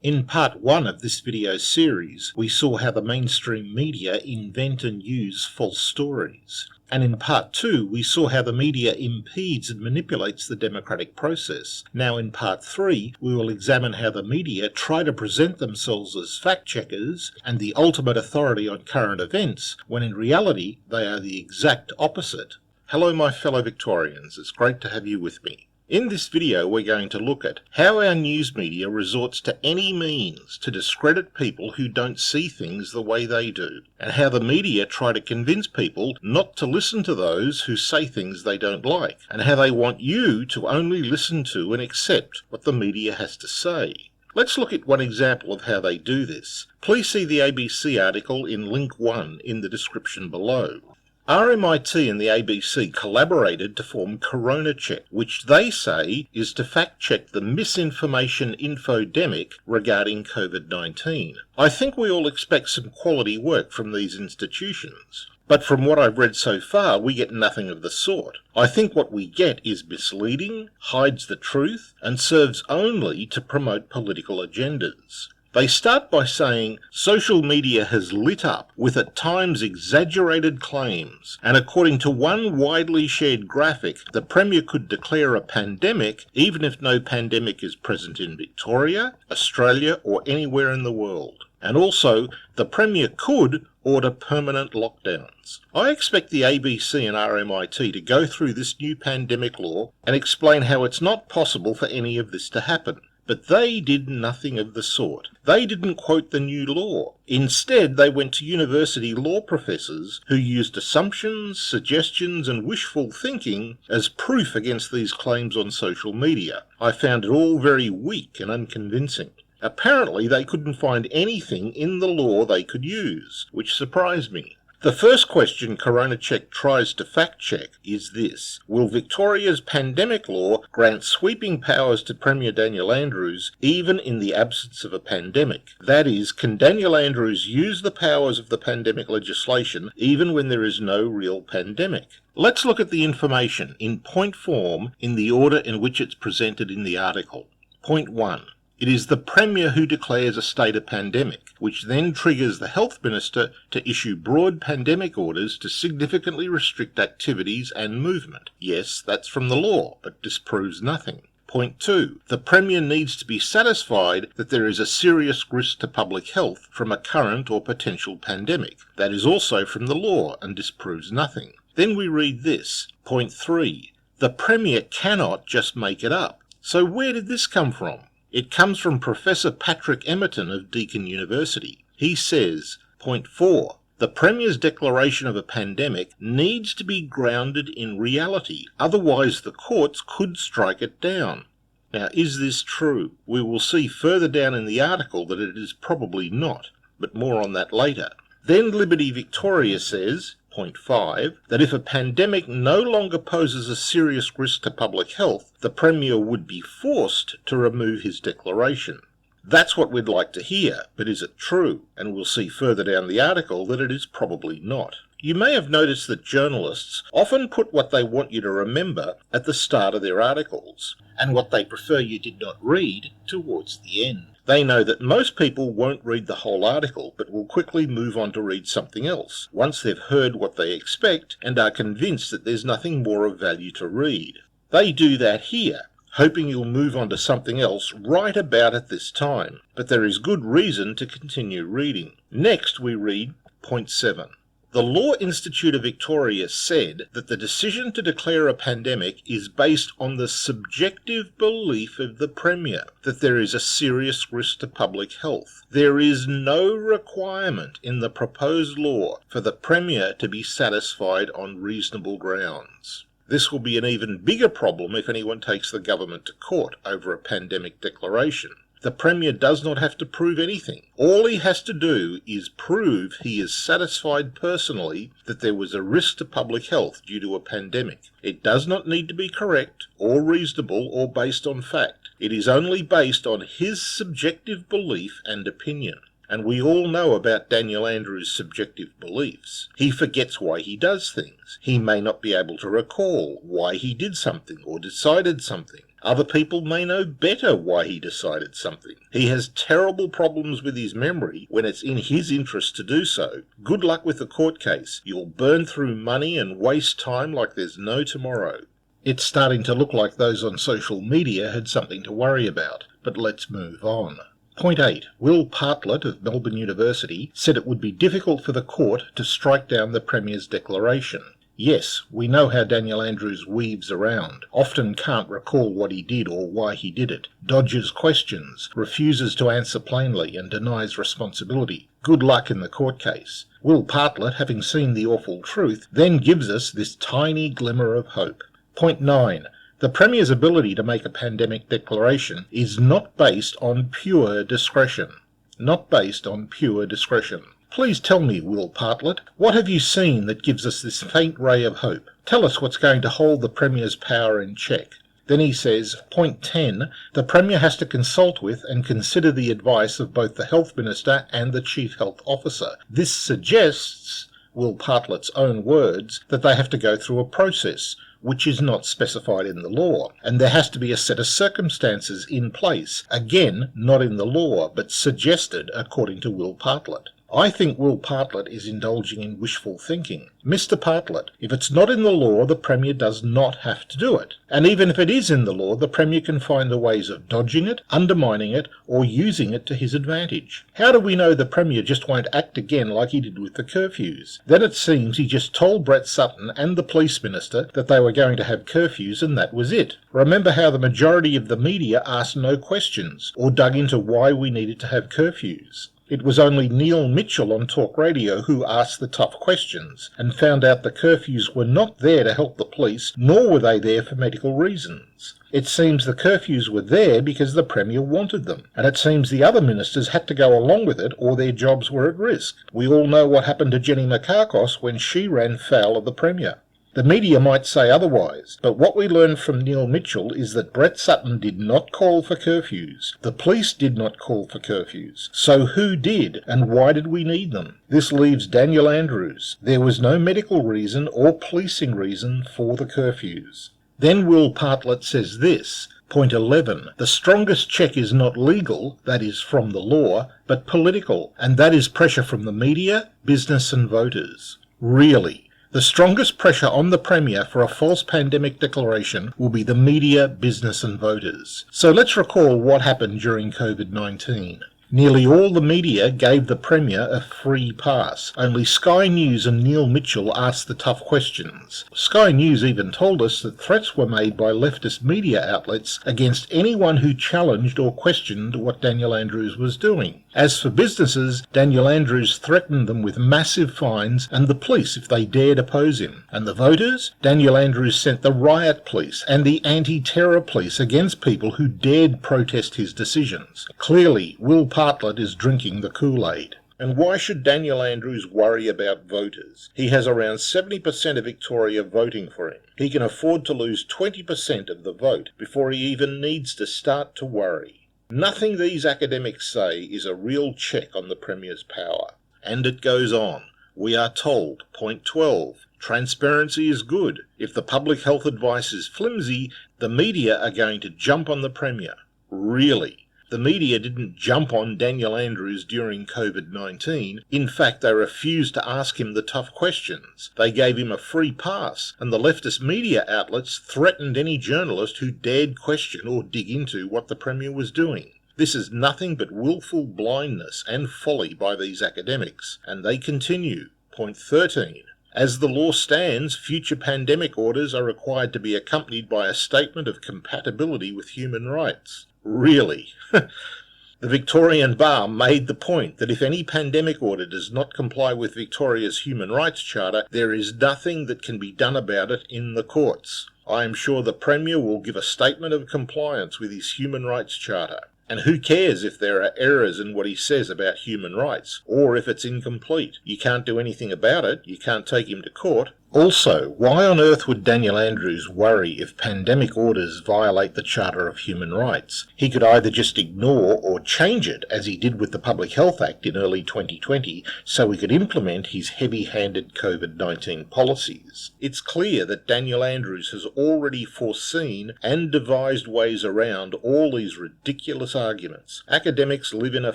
In part 1 of this video series, we saw how the mainstream media invent and use false stories. And in part 2, we saw how the media impedes and manipulates the democratic process. Now in part 3, we will examine how the media try to present themselves as fact-checkers and the ultimate authority on current events, when in reality they are the exact opposite. Hello my fellow Victorians, it's great to have you with me. In this video we're going to look at how our news media resorts to any means to discredit people who don't see things the way they do, and how the media try to convince people not to listen to those who say things they don't like, and how they want you to only listen to and accept what the media has to say. Let's look at one example of how they do this. Please see the ABC article in link 1 in the description below. RMIT and the ABC collaborated to form Corona Check, which they say is to fact-check the misinformation infodemic regarding COVID-19. I think we all expect some quality work from these institutions. But from what I've read so far, we get nothing of the sort. I think what we get is misleading, hides the truth, and serves only to promote political agendas. They start by saying social media has lit up with at times exaggerated claims, and according to one widely shared graphic, the Premier could declare a pandemic even if no pandemic is present in Victoria, Australia or anywhere in the world. And also, the Premier could order permanent lockdowns. I expect the ABC and RMIT to go through this new pandemic law and explain how it's not possible for any of this to happen. But they did nothing of the sort. They didn't quote the new law. Instead, they went to university law professors who used assumptions, suggestions and wishful thinking as proof against these claims on social media. I found it all very weak and unconvincing. Apparently, they couldn't find anything in the law they could use, which surprised me. The first question Corona Check tries to fact-check is this: will Victoria's pandemic law grant sweeping powers to Premier Daniel Andrews even in the absence of a pandemic? That is, can Daniel Andrews use the powers of the pandemic legislation even when there is no real pandemic? Let's look at the information in point form in the order in which it's presented in the article. Point 1. It is the Premier who declares a state of pandemic, which then triggers the Health Minister to issue broad pandemic orders to significantly restrict activities and movement. Yes, that's from the law, but disproves nothing. Point 2. The Premier needs to be satisfied that there is a serious risk to public health from a current or potential pandemic. That is also from the law and disproves nothing. Then we read this. Point 3. The Premier cannot just make it up. So where did this come from? It comes from Professor Patrick Emerton of Deakin University. He says, point 4, the Premier's declaration of a pandemic needs to be grounded in reality, otherwise the courts could strike it down. Now, is this true? We will see further down in the article that it is probably not, but more on that later. Then Liberty Victoria says, point 5, that if a pandemic no longer poses a serious risk to public health, the Premier would be forced to remove his declaration. That's what we'd like to hear, but is it true? And we'll see further down the article that it is probably not. You may have noticed that journalists often put what they want you to remember at the start of their articles, and what they prefer you did not read towards the end. They know that most people won't read the whole article, but will quickly move on to read something else, once they've heard what they expect and are convinced that there's nothing more of value to read. They do that here, hoping you'll move on to something else right about at this time, but there is good reason to continue reading. Next we read point 7. The Law Institute of Victoria said that the decision to declare a pandemic is based on the subjective belief of the Premier that there is a serious risk to public health. There is no requirement in the proposed law for the Premier to be satisfied on reasonable grounds. This will be an even bigger problem if anyone takes the government to court over a pandemic declaration. The Premier does not have to prove anything. All he has to do is prove he is satisfied personally that there was a risk to public health due to a pandemic. It does not need to be correct, or reasonable, or based on fact. It is only based on his subjective belief and opinion. And we all know about Daniel Andrews' subjective beliefs. He forgets why he does things. He may not be able to recall why he did something or decided something. Other people may know better why he decided something. He has terrible problems with his memory when it's in his interest to do so. Good luck with the court case. You'll burn through money and waste time like there's no tomorrow. It's starting to look like those on social media had something to worry about, but let's move on. Point 8. Will Bartlett of Melbourne University said it would be difficult for the court to strike down the Premier's declaration. Yes, we know how Daniel Andrews weaves around, often can't recall what he did or why he did it, dodges questions, refuses to answer plainly and denies responsibility. Good luck in the court case. Will Bartlett, having seen the awful truth, then gives us this tiny glimmer of hope. Point 9. The Premier's ability to make a pandemic declaration is not based on pure discretion. Not based on pure discretion. Please tell me, Will Bartlett, what have you seen that gives us this faint ray of hope? Tell us what's going to hold the Premier's power in check. Then he says, point 10, the Premier has to consult with and consider the advice of both the Health Minister and the Chief Health Officer. This suggests, Will Bartlett's own words, that they have to go through a process, which is not specified in the law, and there has to be a set of circumstances in place, again, not in the law, but suggested according to Will Bartlett. I think Will Bartlett is indulging in wishful thinking. Mr. Bartlett, if it's not in the law, the Premier does not have to do it. And even if it is in the law, the Premier can find the ways of dodging it, undermining it, or using it to his advantage. How do we know the Premier just won't act again like he did with the curfews? Then it seems he just told Brett Sutton and the Police Minister that they were going to have curfews and that was it. Remember how the majority of the media asked no questions, or dug into why we needed to have curfews. It was only Neil Mitchell on talk radio who asked the tough questions and found out the curfews were not there to help the police, nor were they there for medical reasons. It seems the curfews were there because the Premier wanted them, and it seems the other ministers had to go along with it or their jobs were at risk. We all know what happened to Jenny Mikakos when she ran foul of the Premier. The media might say otherwise, but what we learn from Neil Mitchell is that Brett Sutton did not call for curfews. The police did not call for curfews. So who did, and why did we need them? This leaves Daniel Andrews. There was no medical reason or policing reason for the curfews. Then Will Bartlett says this, point 11, the strongest check is not legal, that is from the law, but political, and that is pressure from the media, business and voters. Really? The strongest pressure on the Premier for a false pandemic declaration will be the media, business and voters. So let's recall what happened during COVID-19. Nearly all the media gave the Premier a free pass. Only Sky News and Neil Mitchell asked the tough questions. Sky News even told us that threats were made by leftist media outlets against anyone who challenged or questioned what Daniel Andrews was doing. As for businesses, Daniel Andrews threatened them with massive fines and the police if they dared oppose him. And the voters? Daniel Andrews sent the riot police and the anti-terror police against people who dared protest his decisions. Clearly, Will Bartlett is drinking the Kool-Aid. And why should Daniel Andrews worry about voters? He has around 70% of Victoria voting for him. He can afford to lose 20% of the vote before he even needs to start to worry. Nothing these academics say is a real check on the Premier's power. And it goes on. We are told, point 12, transparency is good. If the public health advice is flimsy, the media are going to jump on the Premier. Really? The media didn't jump on Daniel Andrews during COVID-19. In fact, they refused to ask him the tough questions. They gave him a free pass, and the leftist media outlets threatened any journalist who dared question or dig into what the Premier was doing. This is nothing but willful blindness and folly by these academics. And they continue. Point 13. As the law stands, future pandemic orders are required to be accompanied by a statement of compatibility with human rights. Really? The Victorian Bar made the point that if any pandemic order does not comply with Victoria's Human Rights Charter, there is nothing that can be done about it in the courts. I am sure the Premier will give a statement of compliance with his Human Rights Charter. And who cares if there are errors in what he says about human rights, or if it's incomplete? You can't do anything about it, you can't take him to court. Also, why on earth would Daniel Andrews worry if pandemic orders violate the Charter of Human Rights? He could either just ignore or change it, as he did with the Public Health Act in early 2020, so he could implement his heavy-handed COVID-19 policies. It's clear that Daniel Andrews has already foreseen and devised ways around all these ridiculous arguments. Academics live in a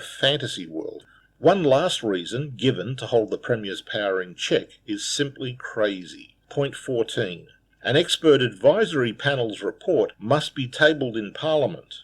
fantasy world. One last reason given to hold the Premier's power in check is simply crazy. Point 14. An expert advisory panel's report must be tabled in Parliament.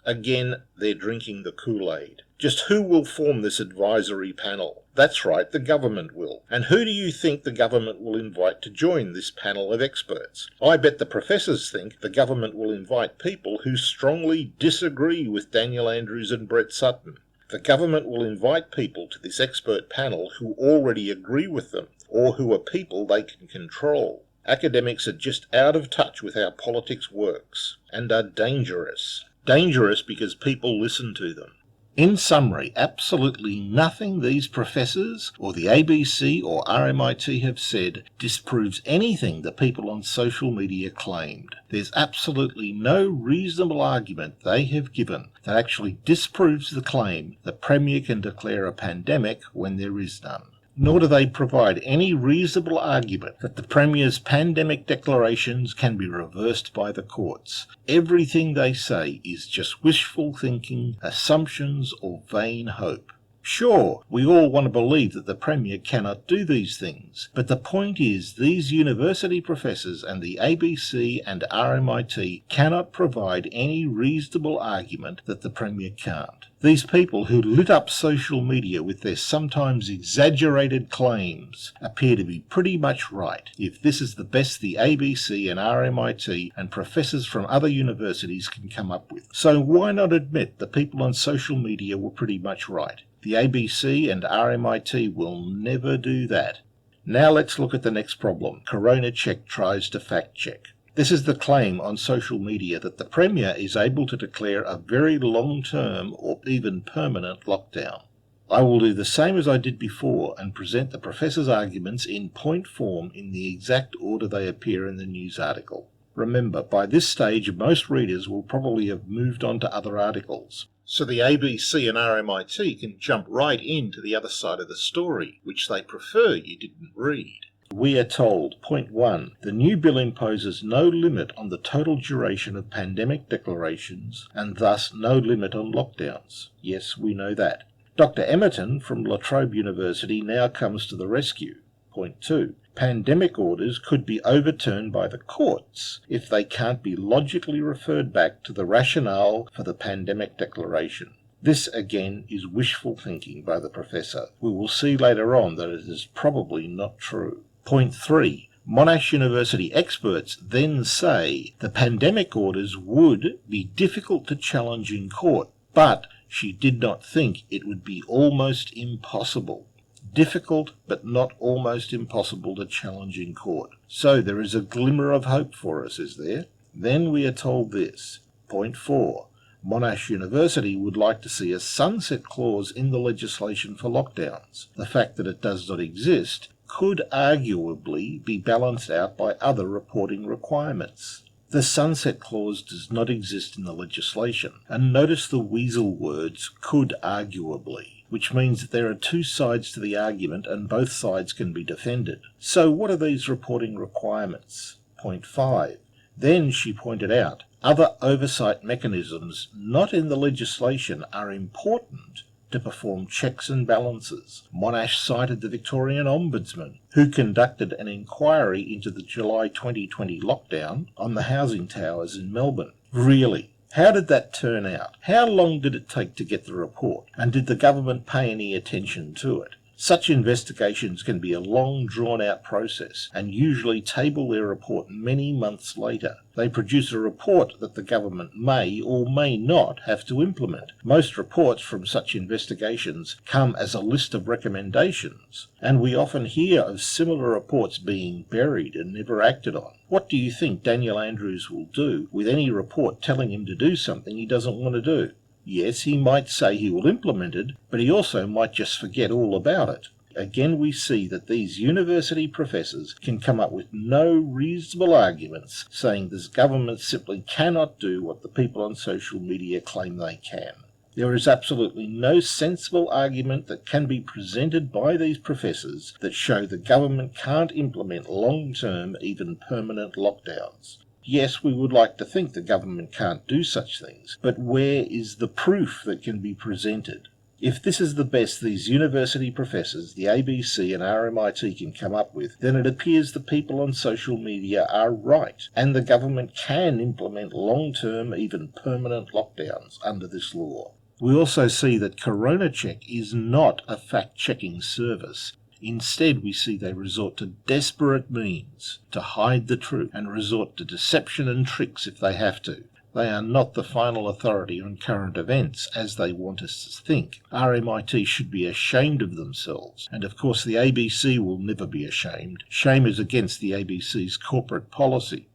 Again, they're drinking the Kool-Aid. Just who will form this advisory panel? That's right, the government will. And who do you think the government will invite to join this panel of experts? I bet the professors think the government will invite people who strongly disagree with Daniel Andrews and Brett Sutton. The government will invite people to this expert panel who already agree with them, or who are people they can control. Academics are just out of touch with how politics works, and are dangerous. Dangerous because people listen to them. In summary, absolutely nothing these professors or the ABC or RMIT have said disproves anything the people on social media claimed. There's absolutely no reasonable argument they have given that actually disproves the claim the Premier can declare a pandemic when there is none. Nor do they provide any reasonable argument that the Premier's pandemic declarations can be reversed by the courts. Everything they say is just wishful thinking, assumptions, or vain hope. Sure, we all want to believe that the Premier cannot do these things, but the point is these university professors and the ABC and RMIT cannot provide any reasonable argument that the Premier can't. These people who lit up social media with their sometimes exaggerated claims appear to be pretty much right if this is the best the ABC and RMIT and professors from other universities can come up with. So why not admit the people on social media were pretty much right? The ABC and RMIT will never do that. Now let's look at the next problem. Corona Check tries to fact check. This is the claim on social media that the Premier is able to declare a very long-term or even permanent lockdown. I will do the same as I did before and present the professor's arguments in point form in the exact order they appear in the news article. Remember, by this stage most readers will probably have moved on to other articles. So the ABC and RMIT can jump right into the other side of the story, which they prefer you didn't read. We are told, point 1, the new bill imposes no limit on the total duration of pandemic declarations and thus no limit on lockdowns. Yes, we know that. Dr. Emerton from La Trobe University now comes to the rescue. Point 2, pandemic orders could be overturned by the courts if they can't be logically referred back to the rationale for the pandemic declaration. This, again, is wishful thinking by the professor. We will see later on that it is probably not true. Point 3. Monash University experts then say the pandemic orders would be difficult to challenge in court, but she did not think it would be almost impossible. Difficult, but not almost impossible to challenge in court. So there is a glimmer of hope for us, is there? Then we are told this. Point 4. Monash University would like to see a sunset clause in the legislation for lockdowns. The fact that it does not exist could arguably be balanced out by other reporting requirements. The sunset clause does not exist in the legislation, and notice the weasel words could arguably, which means that there are two sides to the argument and both sides can be defended. So what are these reporting requirements? Point 5. Then she pointed out, other oversight mechanisms not in the legislation are important to perform checks and balances. Monash cited the Victorian Ombudsman, who conducted an inquiry into the July 2020 lockdown on the housing towers in Melbourne. Really? How did that turn out? How long did it take to get the report? And did the government pay any attention to it? Such investigations can be a long, drawn-out process and usually table their report many months later. They produce a report that the government may or may not have to implement. Most reports from such investigations come as a list of recommendations, and we often hear of similar reports being buried and never acted on. What do you think Daniel Andrews will do with any report telling him to do something he doesn't want to do? Yes, he might say he will implement it, but he also might just forget all about it. Again, we see that these university professors can come up with no reasonable arguments saying this government simply cannot do what the people on social media claim they can. There is absolutely no sensible argument that can be presented by these professors that show the government can't implement long-term, even permanent lockdowns. Yes, we would like to think the government can't do such things, but where is the proof that can be presented? If this is the best these university professors, the ABC and RMIT, can come up with, then it appears the people on social media are right, and the government can implement long-term, even permanent lockdowns under this law. We also see that CoronaCheck is not a fact-checking service. Instead, we see they resort to desperate means to hide the truth and resort to deception and tricks if they have to. They are not the final authority on current events, as they want us to think. RMIT should be ashamed of themselves, and of course the ABC will never be ashamed. Shame is against the ABC's corporate policy.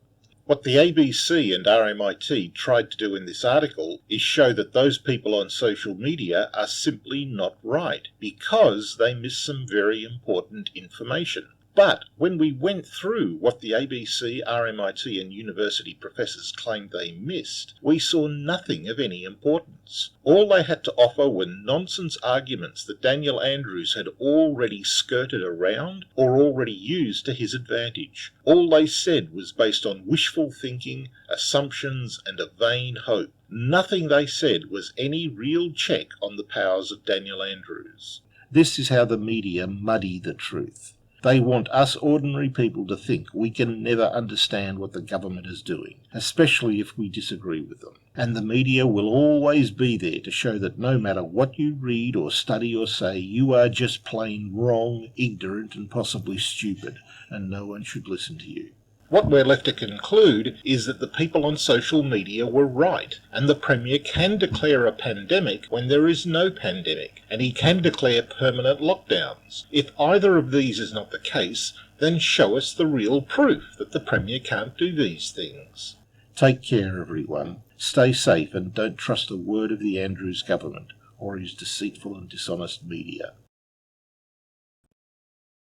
What the ABC and RMIT tried to do in this article is show that those people on social media are simply not right, because they miss some very important information. But when we went through what the ABC, RMIT and university professors claimed they missed, we saw nothing of any importance. All they had to offer were nonsense arguments that Daniel Andrews had already skirted around or already used to his advantage. All they said was based on wishful thinking, assumptions and a vain hope. Nothing they said was any real check on the powers of Daniel Andrews. This is how the media muddy the truth. They want us ordinary people to think we can never understand what the government is doing, especially if we disagree with them. And the media will always be there to show that no matter what you read or study or say, you are just plain wrong, ignorant and possibly stupid, and no one should listen to you. What we're left to conclude is that the people on social media were right, and the Premier can declare a pandemic when there is no pandemic, and he can declare permanent lockdowns. If either of these is not the case, then show us the real proof that the Premier can't do these things. Take care, everyone. Stay safe and don't trust a word of the Andrews government or his deceitful and dishonest media.